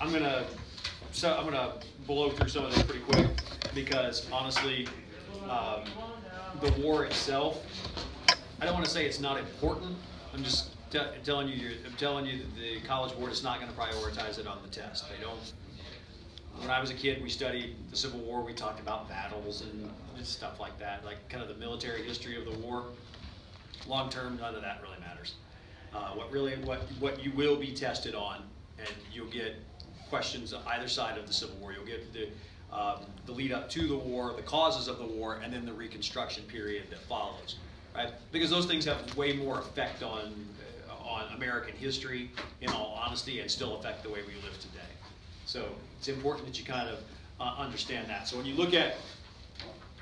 I'm gonna blow through some of this pretty quick because honestly, the war itself, I don't want to say it's not important. I'm just telling you that the College Board is not going to prioritize it on the test. They don't. When I was a kid, we studied the Civil War. We talked about battles and stuff like that, like kind of the military history of the war. Long term, none of that really matters. What you will be tested on, and you'll get questions on either side of the Civil War. You'll get the lead up to the war, the causes of the war, and then the Reconstruction period that follows, right? Because those things have way more effect on American history, in all honesty, and still affect the way we live today. So it's important that you kind of understand that. So when you look at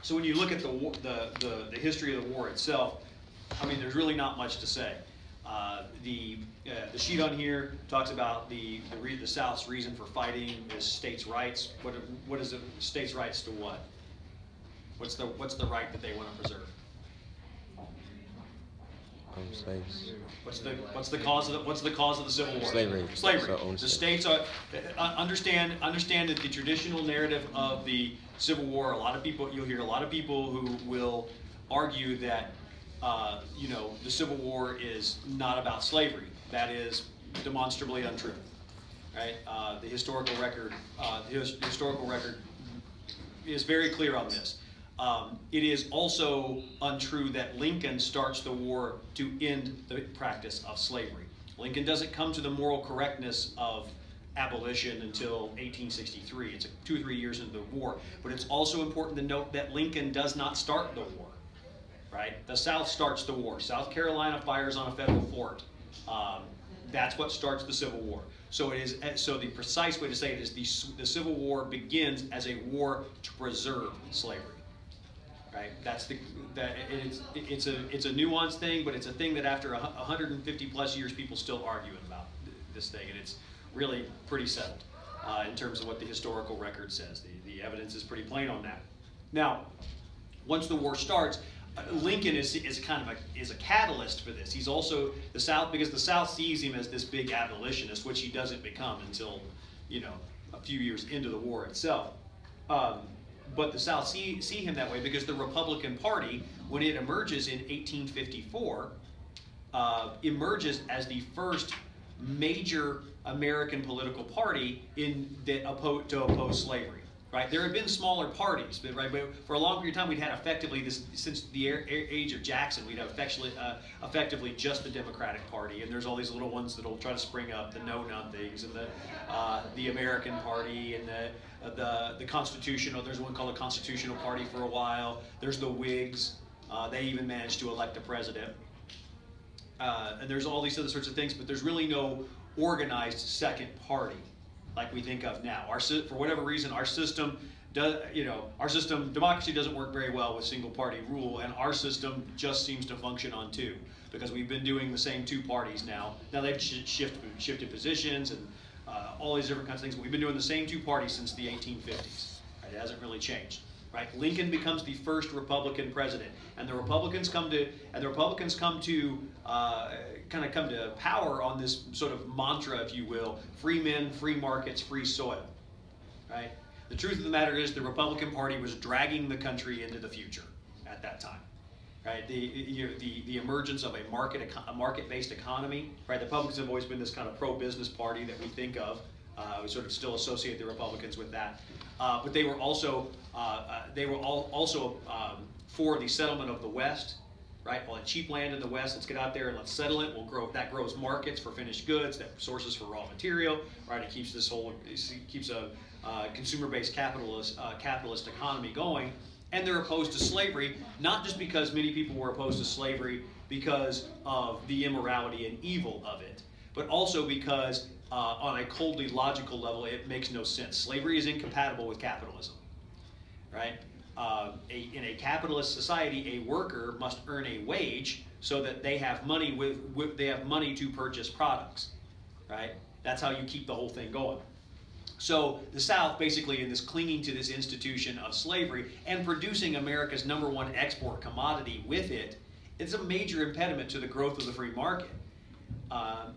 the history of the war itself, I mean, there's really not much to say. The sheet on here talks about the South's reason for fighting is states' rights. What is it? States' rights to what? What's the right that they want to preserve? Slaves. What's the cause of the Civil War? Slavery. Slavery. The states are understand that the traditional narrative of the Civil War. You'll hear a lot of people who will argue that the Civil War is not about slavery. That is demonstrably untrue, right? The historical record is very clear on this. It is also untrue that Lincoln starts the war to end the practice of slavery. Lincoln doesn't come to the moral correctness of abolition until 1863. It's 2 or 3 years into the war. But it's also important to note that Lincoln does not start the war. Right? The South starts the war. South Carolina fires on a federal fort. That's what starts the Civil War. So the precise way to say it is the Civil War begins as a war to preserve slavery. Right? It's a nuanced thing, but it's a thing that after 150 plus years, people still arguing about this thing, and it's really pretty settled in terms of what the historical record says. The evidence is pretty plain on that. Now, once the war starts, Lincoln is a catalyst for this. He's also the South, because the South sees him as this big abolitionist, which he doesn't become until a few years into the war itself. But the South see him that way because the Republican Party, when it emerges in 1854, emerges as the first major American political party to oppose slavery. Right? There have been smaller parties, but for a long period of time, we'd had effectively since the age of Jackson, we'd have effectively just the Democratic Party, and there's all these little ones that'll try to spring up, the know-nothings, and the American Party, and the Constitutional. There's one called the Constitutional Party for a while. There's the Whigs. They even managed to elect a president, and there's all these other sorts of things, but there's really no organized second party like we think of now. For whatever reason, our system democracy doesn't work very well with single party rule, and our system just seems to function on two, because we've been doing the same two parties now. Now they've shifted positions and all these different kinds of things, but we've been doing the same two parties since the 1850s. Right? It hasn't really changed. Right? Lincoln becomes the first Republican president, and the Republicans come to power on this sort of mantra, if you will: free men, free markets, free soil. Right? The truth of the matter is, the Republican Party was dragging the country into the future at that time. Right? The emergence of a market-based economy. Right? The Republicans have always been this kind of pro-business party that we think of. We sort of still associate the Republicans with that, but they were also for the settlement of the West, right? All that cheap land in the West, let's get out there and let's settle it. That grows markets for finished goods, that sources for raw material, right? It keeps a consumer-based capitalist economy going. And they're opposed to slavery, not just because many people were opposed to slavery because of the immorality and evil of it, but also because on a coldly logical level, it makes no sense. Slavery is incompatible with capitalism, right? In a capitalist society, a worker must earn a wage so that they have money they have money to purchase products, right? That's how you keep the whole thing going. So the South, basically, in this clinging to this institution of slavery and producing America's #1 export commodity with it, it's a major impediment to the growth of the free market.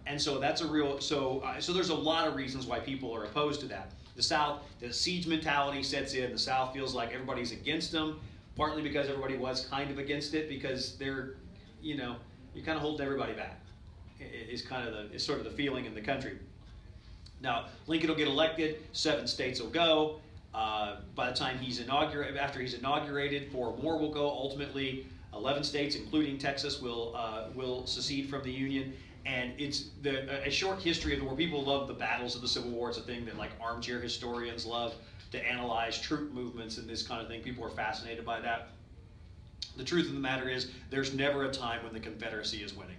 And so that's a real, so there's a lot of reasons why people are opposed to that. The South, the siege mentality sets in. The South feels like everybody's against them, partly because everybody was kind of against it, because they're, you know, you're kind of holding everybody back. Is sort of the feeling in the country. Now, Lincoln will get elected, 7 states will go. By the time after he's inaugurated, 4 more will go. Ultimately, 11 states, including Texas, will secede from the Union. And it's a short history of the war. People love the battles of the Civil War. It's a thing that like armchair historians love to analyze troop movements and this kind of thing. People are fascinated by that. The truth of the matter is, there's never a time when the Confederacy is winning.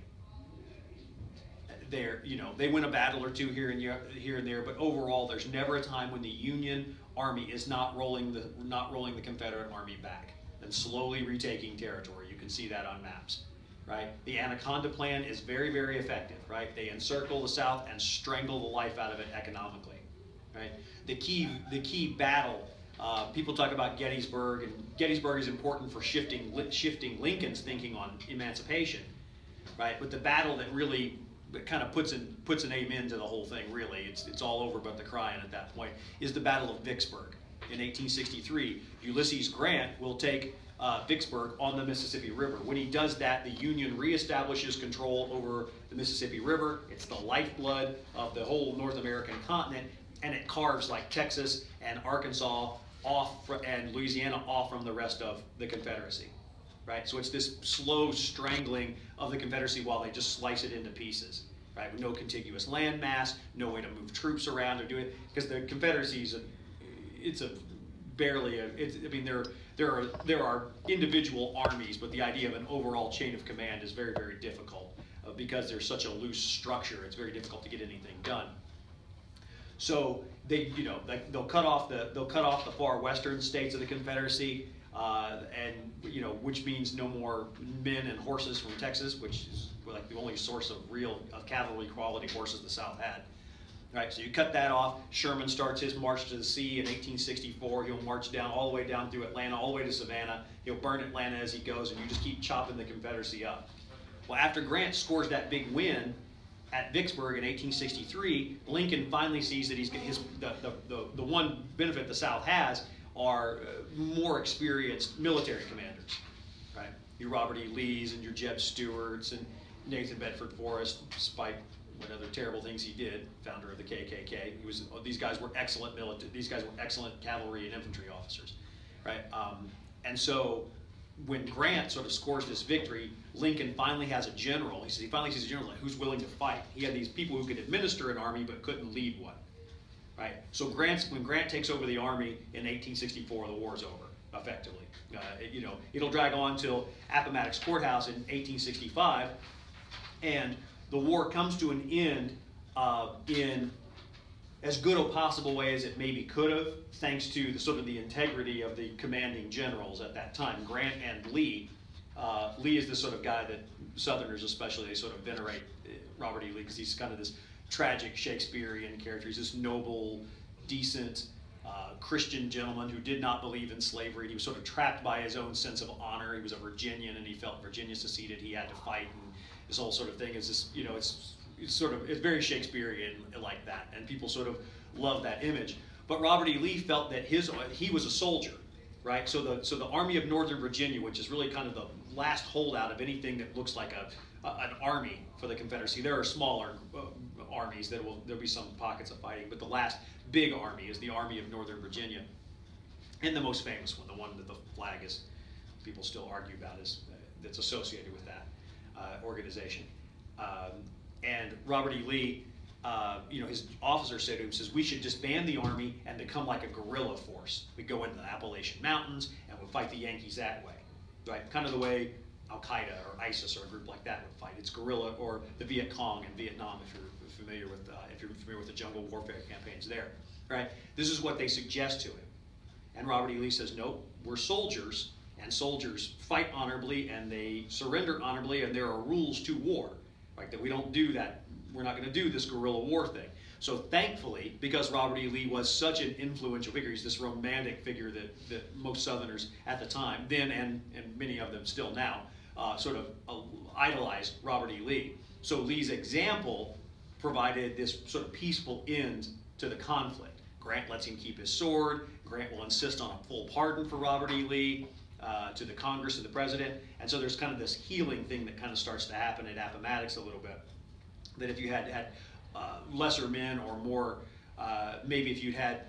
They win a battle or two here and there, but overall, there's never a time when the Union Army is not rolling the Confederate Army back and slowly retaking territory. You can see that on maps, right? The Anaconda Plan is very, very effective, right? They encircle the South and strangle the life out of it economically, right? The key battle. People talk about Gettysburg, and Gettysburg is important for shifting Lincoln's thinking on emancipation, right? But the battle that really kind of puts an amen to the whole thing, really, it's all over but the crying at that point, is the Battle of Vicksburg in 1863. Ulysses Grant will take Vicksburg on the Mississippi River. When he does that, the Union reestablishes control over the Mississippi River. It's the lifeblood of the whole North American continent, and it carves like Texas and Arkansas and Louisiana off from the rest of the Confederacy. Right? So it's this slow strangling of the Confederacy while they just slice it into pieces, right? With no contiguous land mass, no way to move troops around or do it, because the Confederacy is there are individual armies, but the idea of an overall chain of command is very, very difficult because there's such a loose structure. It's very difficult to get anything done. So they'll cut off the far western states of the Confederacy. Which means no more men and horses from Texas, which is like the only source of cavalry quality horses the South had. Right, so you cut that off. Sherman starts his march to the sea in 1864. He'll march down all the way down through Atlanta, all the way to Savannah. He'll burn Atlanta as he goes, and you just keep chopping the Confederacy up. Well, after Grant scores that big win at Vicksburg in 1863, Lincoln finally sees that the one benefit the South has are more experienced military commanders, right? Your Robert E. Lees and your Jeb Stuarts and Nathan Bedford Forrest, despite what other terrible things he did, founder of the KKK. These guys were excellent cavalry and infantry officers, right? And so when Grant sort of scores this victory, Lincoln finally has a general. He finally sees a general who's willing to fight. He had these people who could administer an army but couldn't lead one. Right. So when Grant takes over the army in 1864, the war's over, effectively. It'll drag on till Appomattox Courthouse in 1865, and the war comes to an end in as good a possible way as it maybe could have, thanks to the integrity of the commanding generals at that time, Grant and Lee. Lee is this sort of guy that Southerners especially, they sort of venerate Robert E. Lee, because he's kind of this tragic Shakespearean character. He's this noble, decent, Christian gentleman who did not believe in slavery. He was sort of trapped by his own sense of honor. He was a Virginian, and he felt Virginia seceded, he had to fight, and this whole sort of thing is this, it's very Shakespearean like that, and people sort of love that image. But Robert E. Lee felt that he was a soldier, right? So the Army of Northern Virginia, which is really kind of the last holdout of anything that looks like an army for the Confederacy. There are smaller armies there'll be some pockets of fighting, but the last big army is the Army of Northern Virginia, and the most famous one, the one that the flag is, people still argue about, that's associated with that organization. And Robert E. Lee, his officer said to him, says, we should disband the army and become like a guerrilla force. We go into the Appalachian Mountains and we'll fight the Yankees that way, right? Kind of the way Al-Qaeda or ISIS or a group like that would fight. It's guerrilla, or the Viet Cong in Vietnam, if you're familiar with the jungle warfare campaigns there, right? This is what they suggest to him. And Robert E. Lee says, no, we're soldiers, and soldiers fight honorably and they surrender honorably, and there are rules to war, right? That we don't do that. We're not going to do this guerrilla war thing. So thankfully, because Robert E. Lee was such an influential figure, he's this romantic figure that most Southerners at the time, then and many of them still now, sort of idolized Robert E. Lee. So Lee's example provided this sort of peaceful end to the conflict. Grant lets him keep his sword. Grant will insist on a full pardon for Robert E. Lee to the Congress and the president. And so there's kind of this healing thing that kind of starts to happen at Appomattox a little bit. That if you had lesser men or more, maybe if you'd had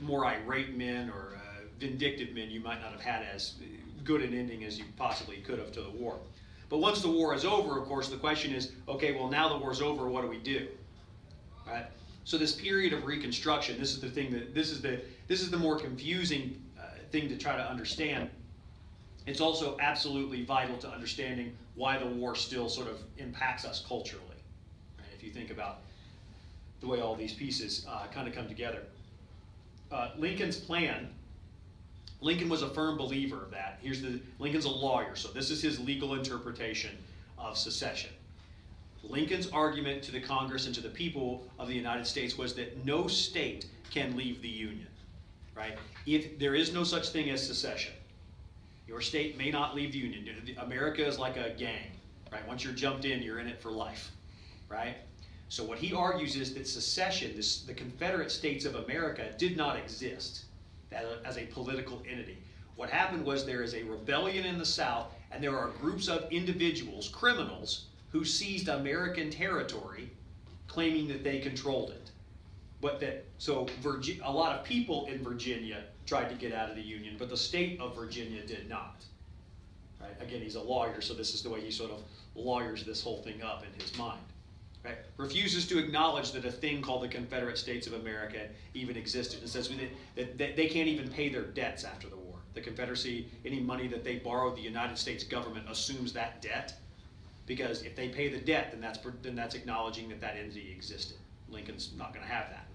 more irate men or vindictive men, you might not have had as good an ending as you possibly could have to the war. But once the war is over, of course, the question is, okay, well, now the war's over, what do we do? Right? So this period of Reconstruction, this is the thing that this is the more confusing thing to try to understand. It's also absolutely vital to understanding why the war still sort of impacts us culturally. Right? If you think about the way all these pieces kind of come together. Lincoln's plan. Lincoln was a firm believer of that. Lincoln's a lawyer, so this is his legal interpretation of secession. Lincoln's argument to the Congress and to the people of the United States was that no state can leave the Union, right? If there is no such thing as secession, your state may not leave the Union. America is like a gang, right? Once you're jumped in, you're in it for life, right? So what he argues is that secession, the Confederate States of America, did not exist as a political entity. What happened was there is a rebellion in the South, and there are groups of individuals, criminals, who seized American territory, claiming that they controlled it. So a lot of people in Virginia tried to get out of the Union, but the state of Virginia did not. Right? Again, he's a lawyer, so this is the way he sort of lawyers this whole thing up in his mind. Right? Refuses to acknowledge that a thing called the Confederate States of America even existed, and says that they can't even pay their debts after the war. The Confederacy, any money that they borrowed, the United States government assumes that debt, because if they pay the debt, then that's acknowledging that that entity existed. Lincoln's not going to have that,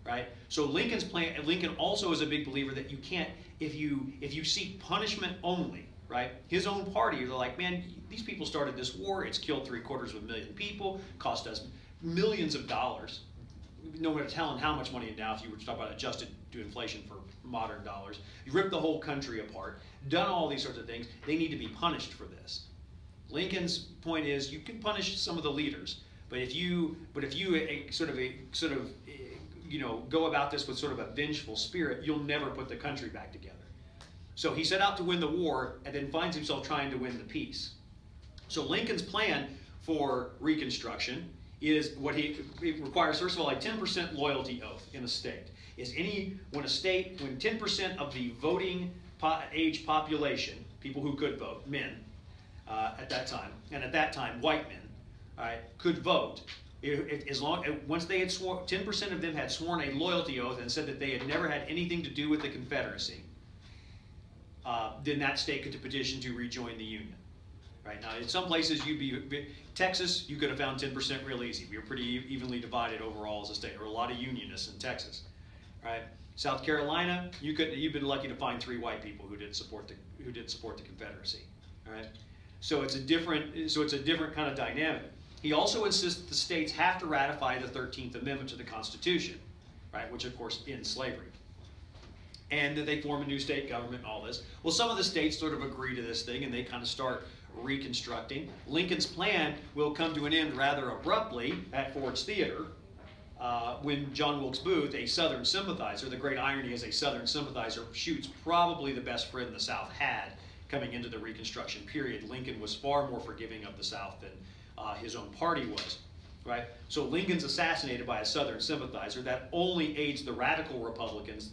right? So Lincoln's plan. Lincoln also is a big believer that you can't, if you seek punishment only, right? His own party, they're like, man, these people started this war. It's killed 750,000 people, cost us millions of dollars. No matter telling how much money now, if you were to talk about adjusted to inflation for modern dollars, you ripped the whole country apart, done all these sorts of things. They need to be punished for this. Lincoln's point is, you can punish some of the leaders, but if you go about this with sort of a vengeful spirit, you'll never put the country back together. So he set out to win the war and then finds himself trying to win the peace. So Lincoln's plan for Reconstruction is it requires, first of all, a 10% loyalty oath in a state. When 10% of the voting age population, people who could vote, men at that time, and at that time white men, could vote, once they had 10% of them had sworn a loyalty oath and said that they had never had anything to do with the Confederacy, then that state could petition to rejoin the Union. Right now, in some places, Texas, you could have found 10% real easy. We were pretty evenly divided overall as a state. There were a lot of Unionists in Texas, right? South Carolina, you've been lucky to find 3 white people who did support the Confederacy, all right? So it's a different kind of dynamic. He also insists that the states have to ratify the 13th Amendment to the Constitution, right? Which of course ends slavery. And that they form a new state government and all this. Well, some of the states sort of agree to this thing and they kind of start reconstructing. Lincoln's plan will come to an end rather abruptly at Ford's Theater when John Wilkes Booth, a Southern sympathizer, the great irony is a Southern sympathizer, shoots probably the best friend the South had coming into the Reconstruction period. Lincoln was far more forgiving of the South than his own party was. Right? So Lincoln's assassinated by a Southern sympathizer. That only aids the radical Republicans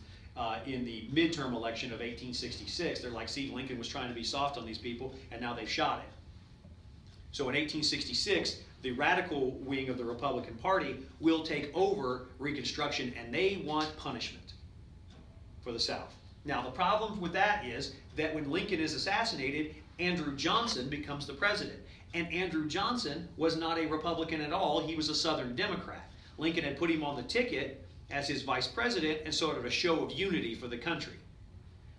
in the midterm election of 1866. They're like, see, Lincoln was trying to be soft on these people, and now they've shot him. So in 1866, the radical wing of the Republican Party will take over Reconstruction, and they want punishment for the South. Now, the problem with that is that when Lincoln is assassinated, Andrew Johnson becomes the president. And Andrew Johnson was not a Republican at all. He was a Southern Democrat. Lincoln had put him on the ticket as his vice president and sort of a show of unity for the country.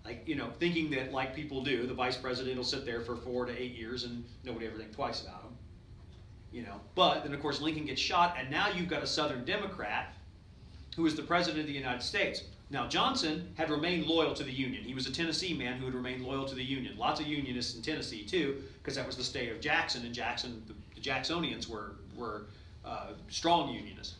Like, thinking that, like people do, the vice president will sit there for 4 to 8 years and nobody ever think twice about him. But then, of course, Lincoln gets shot, and now you've got a Southern Democrat who is the president of the United States. Now, Johnson had remained loyal to the Union. He was a Tennessee man who had remained loyal to the Union. Lots of Unionists in Tennessee, too, because that was the state of Jackson, and the Jacksonians were strong Unionists.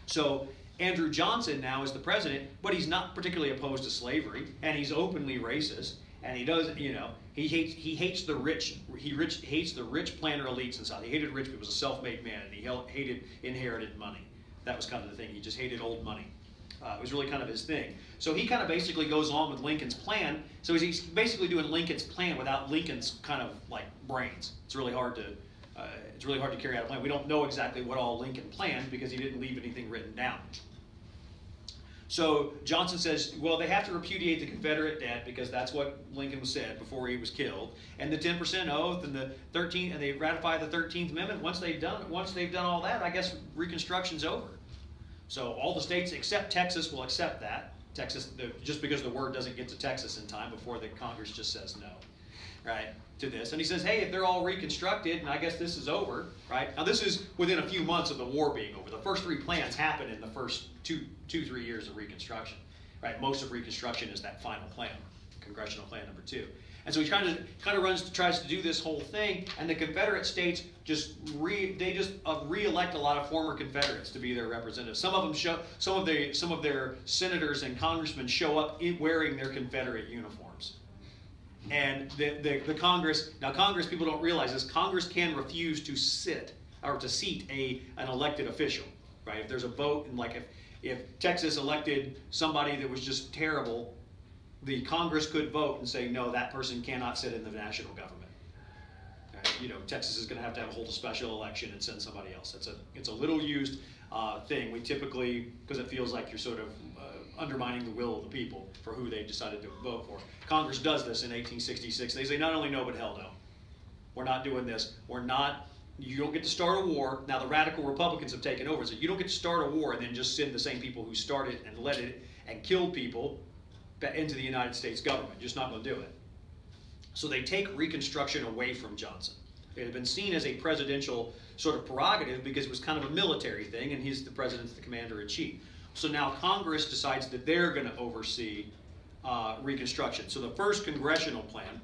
So Andrew Johnson now is the president, but he's not particularly opposed to slavery, and he's openly racist, and he does, you know, he hates the rich. He hates the rich planter elites in the South. He hated rich people. He was a self-made man, and he hated inherited money. That was kind of the thing. He just hated old money. It was really kind of his thing. So he kind of basically goes on with Lincoln's plan. So he's basically doing Lincoln's plan without Lincoln's kind of like brains. It's really hard to carry out a plan. We don't know exactly what all Lincoln planned because he didn't leave anything written down. So Johnson says, well, they have to repudiate the Confederate debt because that's what Lincoln said before he was killed, and the 10% oath and the 13th, and they ratify the 13th Amendment. Once they've done all that, I guess Reconstruction's over. So all the states except Texas will accept that. Texas, just because the word doesn't get to Texas in time before the Congress just says no, right, to this. And he says, hey, if they're all reconstructed, and I guess this is over, right? Now this is within a few months of the war being over. The first 3 plans happen in the first 3 years of Reconstruction, right? Most of Reconstruction is that final plan, Congressional Plan number 2. And so he tries to do this whole thing, and the Confederate states re-elect a lot of former Confederates to be their representatives. Some of their senators and congressmen show up wearing their Confederate uniforms. And the Congress, now Congress, people don't realize this, Congress can refuse to seat an elected official, right? If there's a vote, and like if Texas elected somebody that was just terrible, the Congress could vote and say, no, that person cannot sit in the national government. Right? You know, Texas is going to hold a special election and send somebody else. It's a little used thing. We typically, because it feels like you're sort of undermining the will of the people for who they decided to vote for. Congress does this in 1866. They say not only no, but hell no. We're not doing this. You don't get to start a war. Now the radical Republicans have taken over. So you don't get to start a war and then just send the same people who started and led it and killed people into the United States government. Just not going to do it. So they take Reconstruction away from Johnson. It had been seen as a presidential sort of prerogative because it was kind of a military thing, and he's the president's the commander-in-chief. So now Congress decides that they're going to oversee Reconstruction. So the first congressional plan,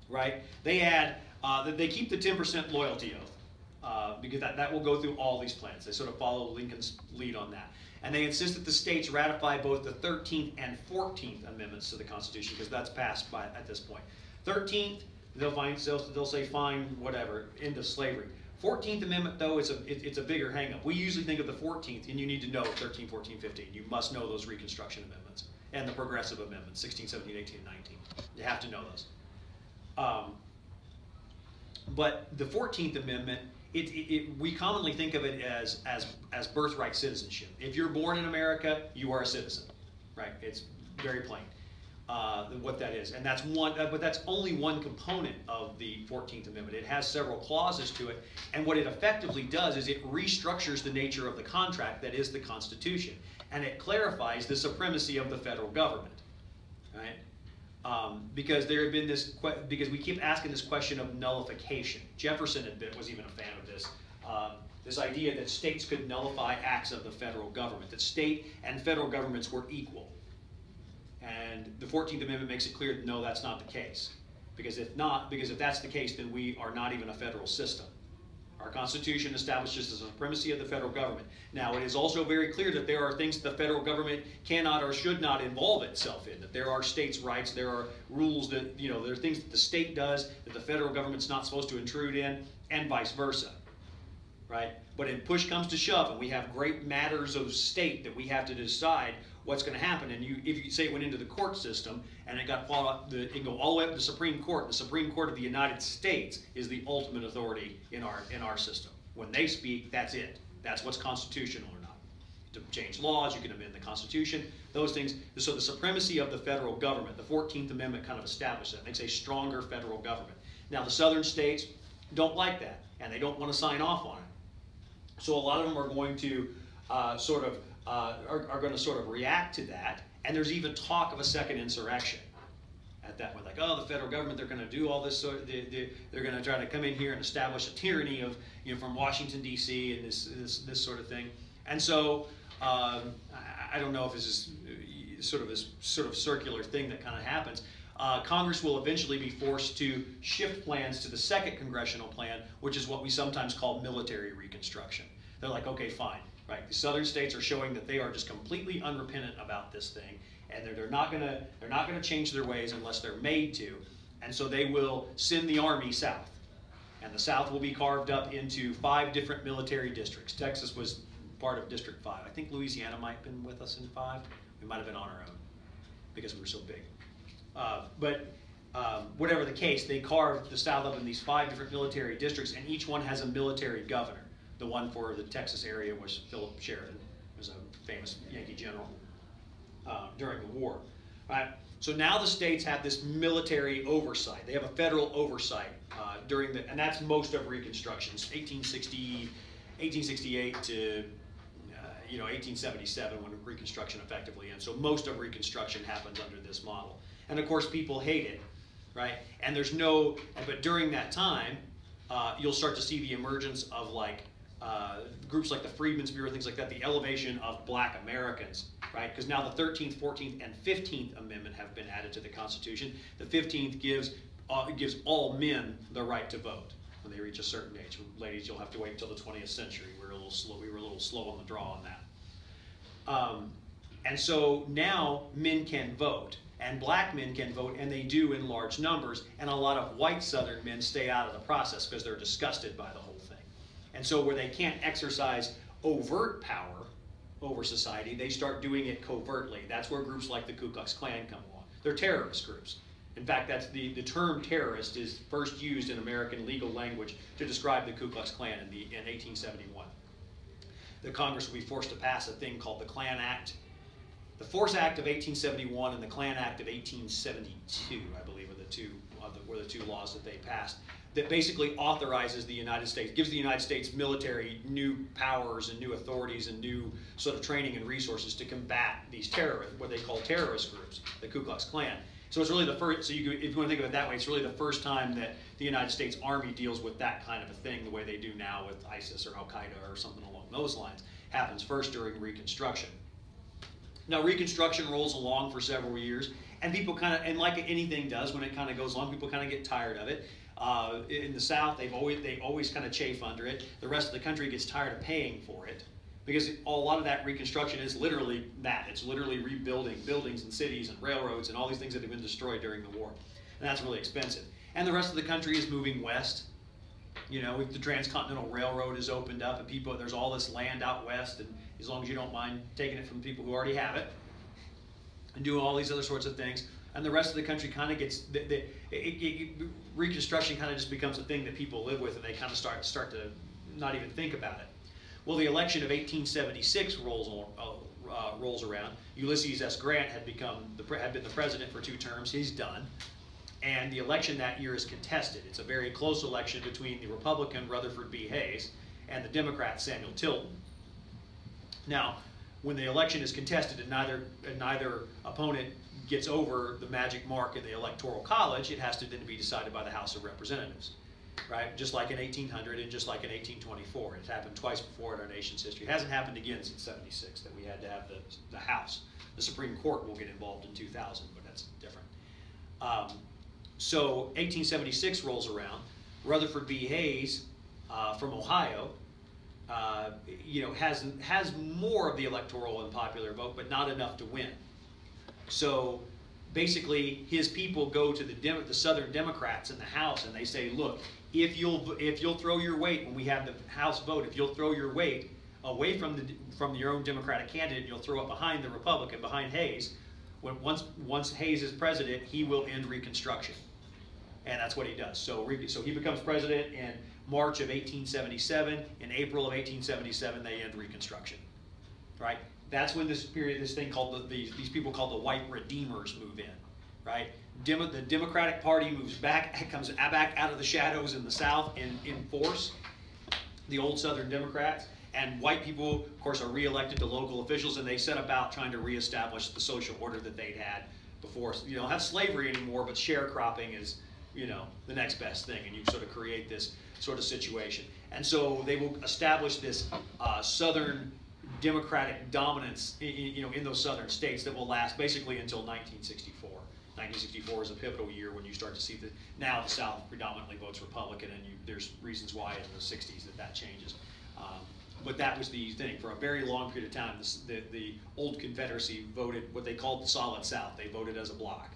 right? They add that they keep the 10% loyalty oath because that will go through all these plans. They sort of follow Lincoln's lead on that. And they insist that the states ratify both the 13th and 14th Amendments to the Constitution because that's passed at this point. 13th, they'll say fine, whatever, end of slavery. 14th Amendment, though, it's a bigger hang-up. We usually think of the 14th, and you need to know 13, 14, 15. You must know those Reconstruction Amendments and the Progressive Amendments, 16, 17, 18, and 19. You have to know those. But the 14th Amendment, we commonly think of it as birthright citizenship. If you're born in America, you are a citizen, right? It's very plain what that is, and that's one. But that's only one component of the 14th Amendment. It has several clauses to it, and what it effectively does is it restructures the nature of the contract that is the Constitution, and it clarifies the supremacy of the federal government, right? Because there had been because we keep asking this question of nullification. Jefferson was even a fan of this. This idea that states could nullify acts of the federal government, that state and federal governments were equal. And the 14th Amendment makes it clear that no, that's not the case. Because if that's the case, then we are not even a federal system. Our Constitution establishes the supremacy of the federal government. Now, it is also very clear that there are things that the federal government cannot or should not involve itself in, that there are states' rights, there are rules that, there are things that the state does that the federal government's not supposed to intrude in, and vice versa, right? But if push comes to shove, and we have great matters of state that we have to decide what's going to happen, and if you say it went into the court system, and it got followed up, it can go all the way up to the Supreme Court. The Supreme Court of the United States is the ultimate authority in our system. When they speak, that's it. That's what's constitutional or not. To change laws, you can amend the Constitution, those things. So the supremacy of the federal government, the 14th Amendment kind of establishes that. It makes a stronger federal government. Now, the southern states don't like that, and they don't want to sign off on it. So a lot of them are going to sort of react to that, and there's even talk of a second insurrection at that point. Like, oh, the federal government, they're going to do all this they're going to try to come in here and establish a tyranny of from Washington D.C. and this sort of thing. And so I don't know if this is this sort of circular thing that kind of happens. Congress will eventually be forced to shift plans to the second congressional plan, which is what we sometimes call military reconstruction. They're like, okay, fine, right? The southern states are showing that they are just completely unrepentant about this thing, and they're not gonna change their ways unless they're made to, and so they will send the army south, and the South will be carved up into 5 different military districts. Texas was part of District 5. I think Louisiana might have been with us in 5. We might have been on our own because we were so big. Whatever the case, they carved the South up in these 5 different military districts, and each one has a military governor. The one for the Texas area was Philip Sheridan, who was a famous Yankee general during the war. Right? So now the states have this military oversight. They have a federal oversight and that's most of Reconstruction, 1868 to 1877 when Reconstruction effectively ends. So most of Reconstruction happens under this model. And of course people hate it, right? And but during that time, you'll start to see the emergence of groups like the Freedmen's Bureau, things like that, the elevation of black Americans, right? Because now the 13th, 14th, and 15th Amendment have been added to the Constitution. The 15th gives all men the right to vote when they reach a certain age. Ladies, you'll have to wait until the 20th century. We were a little slow on the draw on that. And so now men can vote, and black men can vote, and they do in large numbers, and a lot of white Southern men stay out of the process because they're disgusted by the whole thing. And so where they can't exercise overt power over society, they start doing it covertly. That's where groups like the Ku Klux Klan come along. They're terrorist groups. In fact, that's the term terrorist is first used in American legal language to describe the Ku Klux Klan in 1871. The Congress will be forced to pass a thing called the Klan Act. The Force Act of 1871 and the Klan Act of 1872, I believe, were the two laws that they passed, that basically authorizes the United States, gives the United States military new powers and new authorities and new sort of training and resources to combat these terrorists, what they call terrorist groups, the Ku Klux Klan. So it's really the first, if you want to think of it that way, it's really the first time that the United States Army deals with that kind of a thing the way they do now with ISIS or Al-Qaeda or something along those lines. Happens first during Reconstruction. Now Reconstruction rolls along for several years, and people and like anything does, when it kind of goes along, people kind of get tired of it. In the South, they always kind of chafe under it. The rest of the country gets tired of paying for it, because a lot of that Reconstruction is literally that. It's literally rebuilding buildings and cities and railroads and all these things that have been destroyed during the war. And that's really expensive. And the rest of the country is moving west. The Transcontinental Railroad is opened up, and there's all this land out west, and as long as you don't mind taking it from people who already have it, and doing all these other sorts of things. And the rest of the country kind of gets, Reconstruction kind of just becomes a thing that people live with, and they kind of start to not even think about it. Well, the election of 1876 rolls around. Ulysses S. Grant had been the president for 2 terms. He's done. And the election that year is contested. It's a very close election between the Republican Rutherford B. Hayes and the Democrat Samuel Tilden. Now, when the election is contested and neither opponent gets over the magic mark in the Electoral College, it has to then be decided by the House of Representatives, right? Just like in 1800 and just like in 1824. It's happened twice before in our nation's history. It hasn't happened again since '76 that we had to have the House. The Supreme Court will get involved in 2000, but that's different. So 1876 rolls around. Rutherford B. Hayes from Ohio, has more of the electoral and popular vote, but not enough to win. So basically, his people go to the Southern Democrats in the House, and they say, "Look, if you'll throw your weight when we have the House vote, if you'll throw your weight away from your own Democratic candidate, and you'll throw it behind the Republican, behind Hayes, once Hayes is president, he will end Reconstruction." And that's what he does. So he becomes president in March of 1877. In April of 1877, they end Reconstruction. Right? That's when these people called the White Redeemers move in. Right? The Democratic Party comes back out of the shadows in the South in force. The old Southern Democrats. And white people, of course, are reelected to local officials, and they set about trying to reestablish the social order that they'd had before. You don't have slavery anymore, but sharecropping is, the next best thing, and you sort of create this sort of situation. And so they will establish this Southern Democratic dominance in those southern states that will last basically until 1964. 1964 is a pivotal year when you start to see now the South predominantly votes Republican, and there's reasons why in the 60s that changes. But that was the thing. For a very long period of time, the old Confederacy voted what they called the Solid South. They voted as a bloc.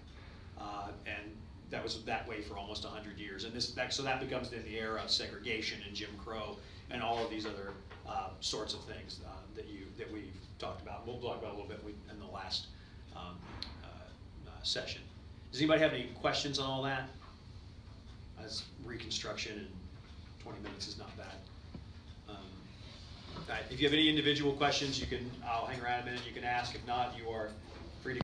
And that was that way for almost 100 years. And so that becomes then the era of segregation and Jim Crow and all of these other sorts of things that we've talked about. We'll talk about a little bit in the last session. Does anybody have any questions on all that? As Reconstruction in 20 minutes is not bad. All right, if you have any individual questions, I'll hang around a minute, you can ask. If not, you are